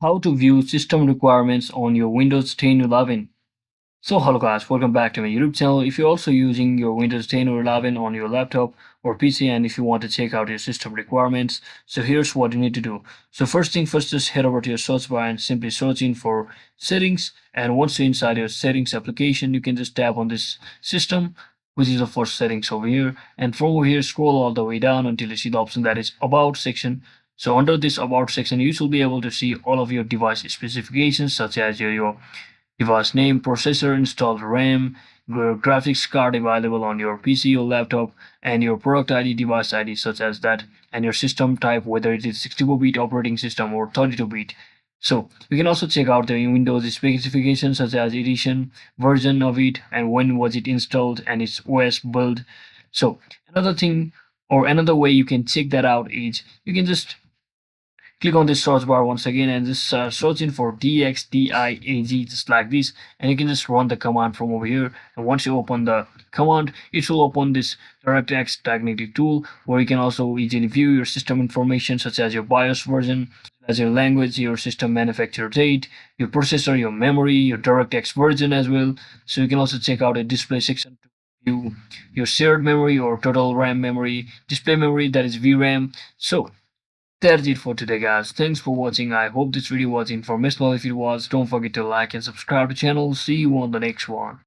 How to view system requirements on your Windows 10 11. So hello guys, welcome back to my YouTube channel. If you're also using your Windows 10 or 11 on your laptop or PC, and if you want to check out your system requirements, so here's what you need to do. So first thing first, just head over to your search bar and simply search in for settings, and once you're inside your settings application, you can just tap on this system, which is the first settings over here, and from over here scroll all the way down until you see the option that is about section. So under this about section, you should be able to see all of your device specifications, such as your device name, processor, installed RAM, your graphics card available on your PC or laptop, and your product ID, device ID, such as that, and your system type, whether it is 64-bit operating system or 32-bit. So you can also check out the Windows specifications, such as edition, version of it, and when was it installed, and its OS build. So another thing, or another way you can check that out is you can just click on this search bar once again and just search in for DXDIAG, just like this, and you can just run the command from over here. And once you open the command, it will open this DirectX Diagnostic tool, where you can also easily view your system information, such as your BIOS version, as your language, your system manufacturer date, your processor, your memory, your DirectX version as well. So you can also check out a display section to view your shared memory or total RAM memory, display memory, that is VRAM. So that's it for today, guys. Thanks for watching. I hope this video was informational. If it was, don't forget to like and subscribe to the channel. See you on the next one.